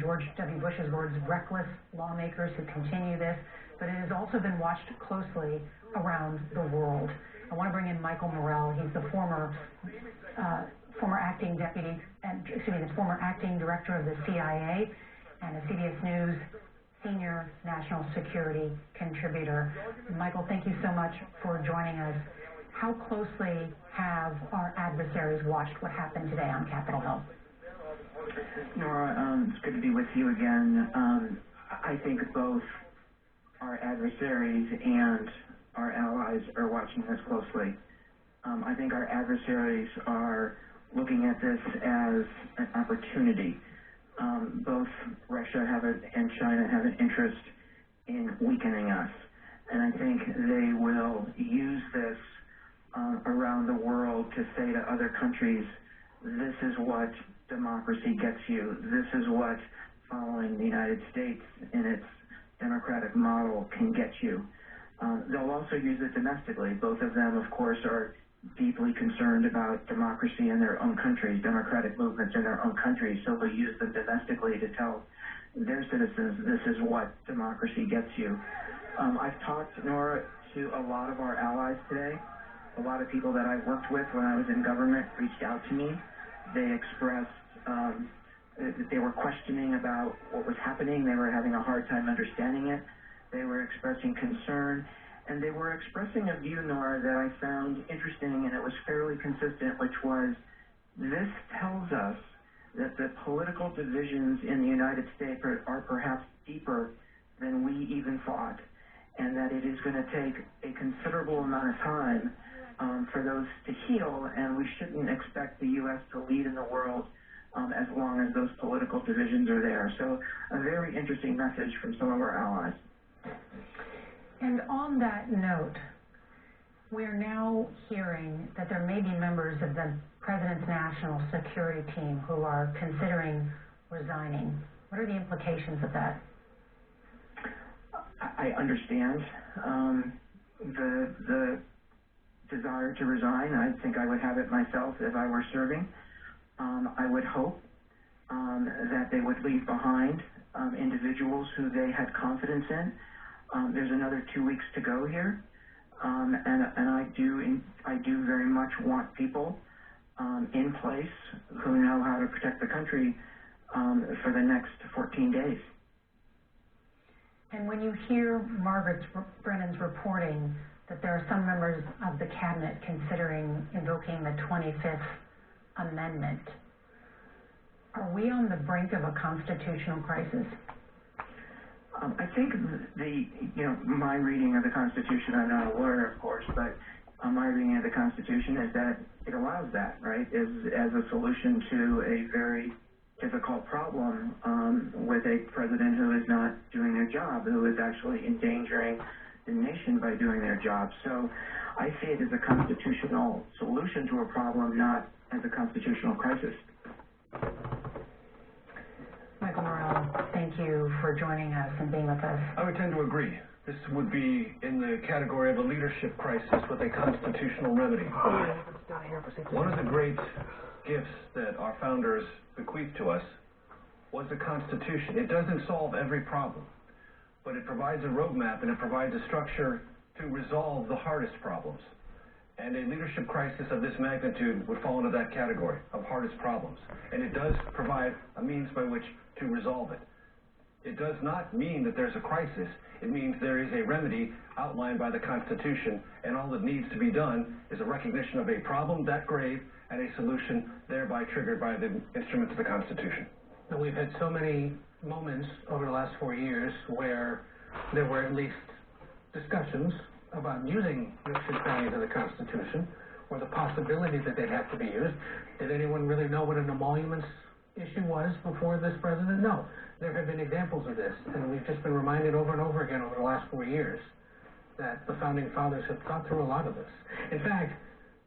George W. Bush's words, reckless lawmakers who continue this, but it has also been watched closely around the world. I want to bring in Michael Morell. He's the former acting director of the CIA and a CBS News senior national security contributor. Michael, thank you so much for joining us. How closely have our adversaries watched what happened today on Capitol Hill? Nora, it's good to be with you again. I think both our adversaries and our allies are watching this closely. I think our adversaries are looking at this as an opportunity. Both Russia and China have an interest in weakening us, and I think they will use this around the world to say to other countries, this is what democracy gets you. This is what following the United States in its democratic model can get you. They'll also use it domestically. Both of them, of course, are deeply concerned about democracy in their own countries, democratic movements in their own countries, so they'll use them domestically to tell their citizens this is what democracy gets you. I've talked, Nora, to a lot of our allies today. A lot of people that I worked with when I was in government reached out to me. They expressed that they were questioning about what was happening. They were having a hard time understanding it. They were expressing concern. And they were expressing a view, Nora, that I found interesting, and it was fairly consistent, which was this tells us that the political divisions in the United States are perhaps deeper than we even thought, and that it is going to take a considerable amount of time for those to heal, and we shouldn't expect the U.S. to lead in the world as long as those political divisions are there. So a very interesting message from some of our allies. And on that note, we're now hearing that there may be members of the President's national security team who are considering resigning. What are the implications of that? I understand the desire to resign. I think I would have it myself if I were serving. I would hope that they would leave behind individuals who they had confidence in. There's another 2 weeks to go here, and I do very much want people in place who know how to protect the country for the next 14 days. And when you hear Margaret Brennan's reporting that there are some members of the cabinet considering invoking the 25th Amendment, are we on the brink of a constitutional crisis? I think my reading of the Constitution, I'm not a lawyer, of course, but my reading of the Constitution is that it allows that, right, as a solution to a very difficult problem with a president who is not doing their job, who is actually endangering the nation by doing their job. So I see it as a constitutional solution to a problem, not as a constitutional crisis. Michael Morell, thank you for joining us and being with us. I would tend to agree. This would be in the category of a leadership crisis with a constitutional remedy. One of the great gifts that our founders bequeathed to us was the Constitution. It doesn't solve every problem, but it provides a roadmap and it provides a structure to resolve the hardest problems. And a leadership crisis of this magnitude would fall into that category of hardest problems. And it does provide a means by which to resolve it. It does not mean that there's a crisis. It means there is a remedy outlined by the Constitution, and all that needs to be done is a recognition of a problem that grave and a solution thereby triggered by the instruments of the Constitution. Now, we've had so many moments over the last 4 years where there were at least discussions about using restricted values of the Constitution, or the possibility that they'd have to be used. Did anyone really know what an emoluments issue was before this president? No. There have been examples of this, and we've just been reminded over and over again over the last 4 years that the Founding Fathers have thought through a lot of this. In fact,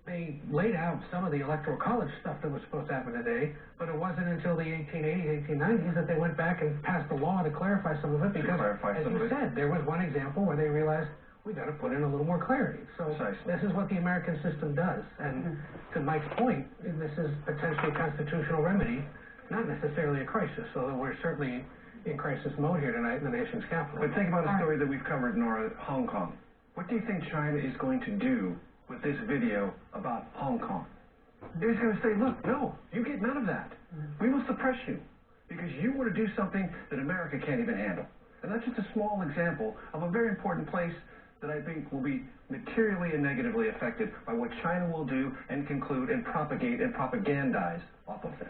they laid out some of the Electoral College stuff that was supposed to happen today, but it wasn't until the 1880s, 1890s that they went back and passed a law to clarify some of it, because, as you said, there was one example where they realized we got to put in a little more clarity. So this is what the American system does. And to Mike's point, this is potentially a constitutional remedy not necessarily a crisis, although we're certainly in crisis mode here tonight in the nation's capital. But think about a story that we've covered, Nora, Hong Kong. What do you think China is going to do with this video about Hong Kong? They're just going to say, look, no, you get none of that. We will suppress you because you want to do something that America can't even handle. And that's just a small example of a very important place that I think will be materially and negatively affected by what China will do and conclude and propagate and propagandize off of this.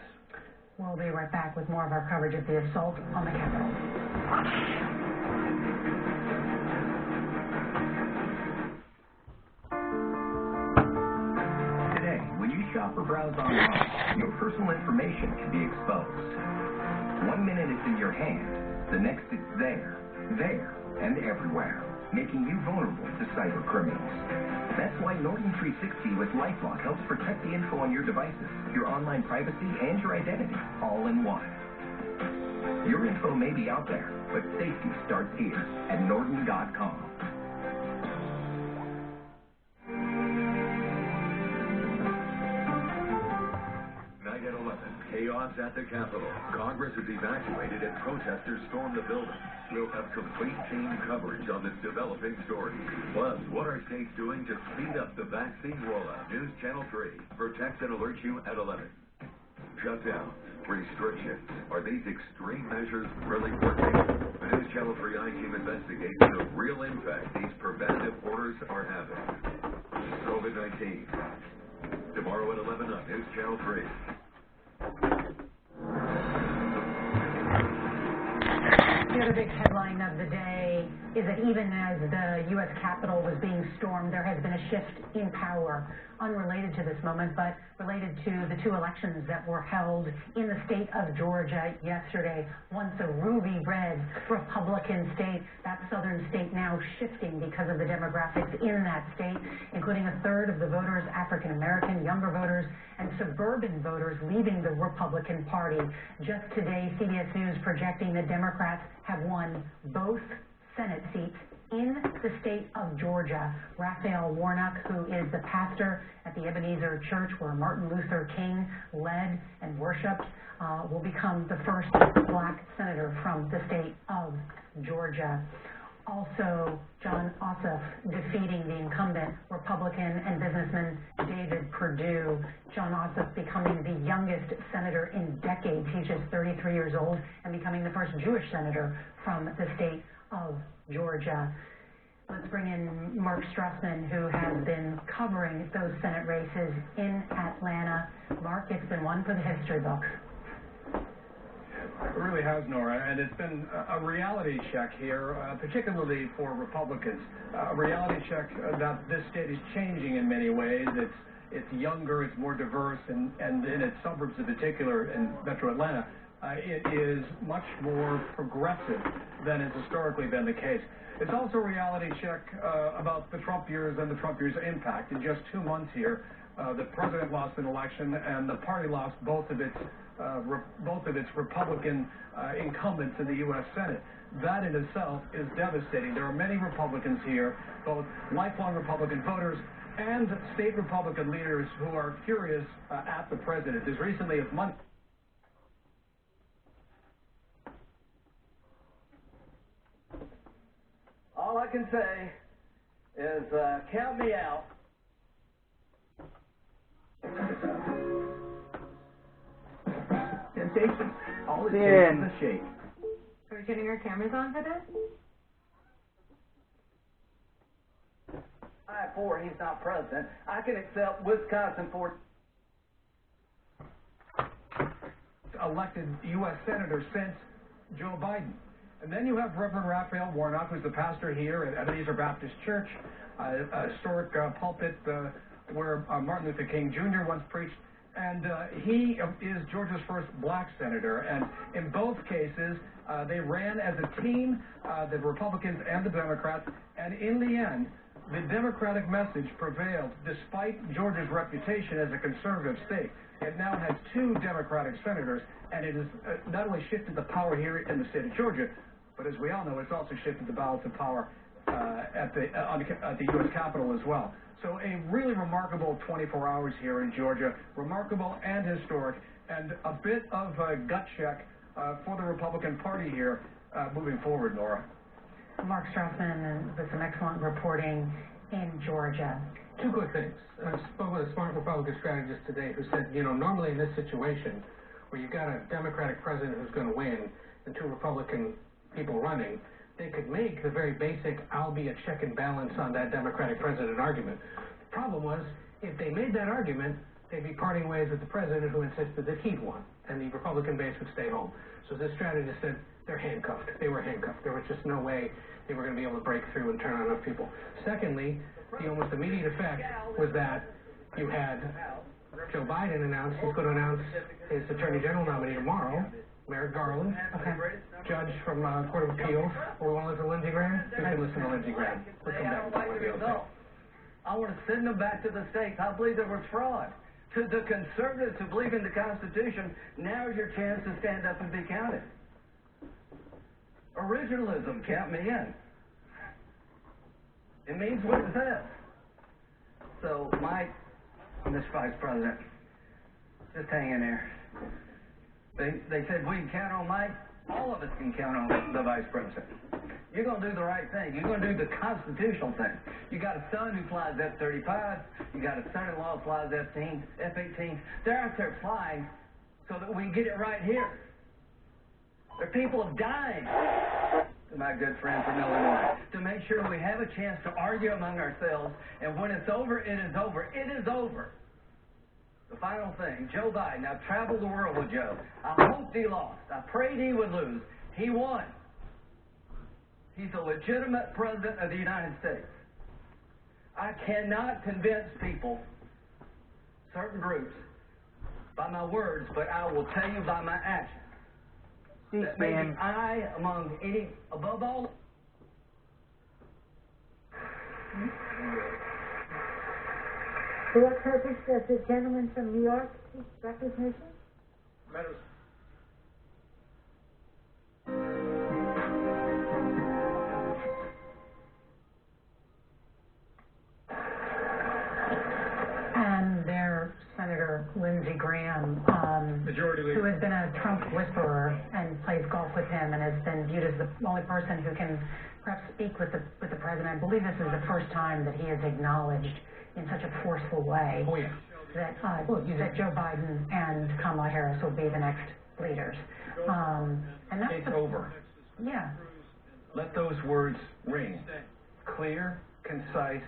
We'll be right back with more of our coverage of the assault on the Capitol. Today, when you shop or browse online, your personal information can be exposed. 1 minute it's in your hand, the next it's there, and everywhere, making you vulnerable to cyber criminals. That's why Norton 360 with LifeLock helps protect the info on your devices, your online privacy, and your identity, all in one. Your info may be out there, but safety starts here at Norton.com. Night at 11, chaos at the Capitol. Congress is evacuated and protesters storm the building. We'll have complete team coverage on this developing story. Plus, what are states doing to speed up the vaccine rollout? News Channel 3 protects and alerts you at 11. Shutdowns, restrictions. Are these extreme measures really working? The News Channel 3 I-Team investigates the real impact these preventative orders are having. COVID-19. Tomorrow at 11 on News Channel 3. The other big headline of the day is that even as the U.S. Capitol was being stormed, there has been a shift in power, unrelated to this moment, but related to the two elections that were held in the state of Georgia yesterday. Once a ruby red Republican state, that southern state now shifting because of the demographics in that state, including a third of the voters African American, younger voters, and suburban voters leaving the Republican Party. Just today, CBS News projecting the Democrats have won both Senate seats in the state of Georgia. Raphael Warnock, who is the pastor at the Ebenezer Church where Martin Luther King led and worshiped, will become the first black senator from the state of Georgia. Also, Jon Ossoff defeating the incumbent Republican and businessman David Perdue. Jon Ossoff becoming the youngest senator in decades. He's just 33 years old and becoming the first Jewish senator from the state of Georgia. Let's bring in Mark Strassman, who has been covering those Senate races in Atlanta. Mark, it's been one for the history books. It really has, Nora, and it's been a reality check here, particularly for Republicans. A reality check that this state is changing in many ways. It's younger, it's more diverse, and in its suburbs in particular, in Metro Atlanta, it is much more progressive than has historically been the case. It's also a reality check about the Trump years and the Trump years' impact. In just 2 months here, the president lost an election, and the party lost both of its Republican incumbents in the U.S. Senate. That in itself is devastating. There are many Republicans here, both lifelong Republican voters and state Republican leaders who are furious at the president. As recently as Monday. All I can say is count me out. Temptation. All it takes is a shake. Are we getting our cameras on for this? I-4, he's not president. I can accept Wisconsin for elected U.S. senator since Joe Biden. And then you have Reverend Raphael Warnock, who's the pastor here at Ebenezer Baptist Church, a historic pulpit where Martin Luther King Jr. once preached. And he is Georgia's first black senator. And in both cases, they ran as a team, the Republicans and the Democrats. And in the end, the Democratic message prevailed despite Georgia's reputation as a conservative state. It now has 2 Democratic senators, and it has not only shifted the power here in the state of Georgia, but as we all know, it's also shifted the balance of power at the U.S. Capitol as well. So a really remarkable 24 hours here in Georgia, remarkable and historic, and a bit of a gut check for the Republican Party here moving forward, Nora. Mark Strassman with some excellent reporting in Georgia. Two quick things. I spoke with a smart Republican strategist today who said, normally in this situation where you've got a Democratic president who's going to win and two Republican people running, they could make the very basic I'll be a check and balance on that Democratic president argument. The problem was, if they made that argument, they'd be parting ways with the president who insisted that he'd won, and the Republican base would stay home. So this strategist said they're handcuffed. They were handcuffed. There was just no way they were going to be able to break through and turn on enough people. Secondly, the almost immediate effect was that you had Joe Biden announce he's going to announce his Attorney General nominee tomorrow, Merrick Garland, judge from Court of Appeals. We want to listen to Lindsey Graham? We can listen to Lindsey Graham. We'll come back to one of the other things. I want to send them back to the states. I believe there was fraud. To the conservatives who believe in the Constitution, now's your chance to stand up and be counted. Originalism, count me in. It means what it says. So, Mike, Mr. Vice President, just hang in there. They said we can count on Mike. All of us can count on the Vice President. You're going to do the right thing. You're going to do the constitutional thing. You got a son who flies F-35. You got a son-in-law who flies F-18. They're out there flying so that we can get it right here. There are people dying, to my good friend from Illinois, to make sure we have a chance to argue among ourselves. And when it's over, it is over. It is over. The final thing, Joe Biden. I've traveled the world with Joe. I hoped he lost. I prayed he would lose. He won. He's a legitimate president of the United States. I cannot convince people, certain groups, by my words, but I will tell you by my actions. That maybe I, among any, above all. For what purpose does the gentleman from New York seek recognition? Matters. And their Senator Lindsey Graham, Majority Leader, who has been a Trump whisperer and plays golf with him and has been viewed as the only person who can perhaps speak with the president. I believe this is the first time that he has acknowledged in such a forceful way that Joe Biden and Kamala Harris will be the next leaders. And that's It's over. Yeah. Let those words ring. Clear, concise,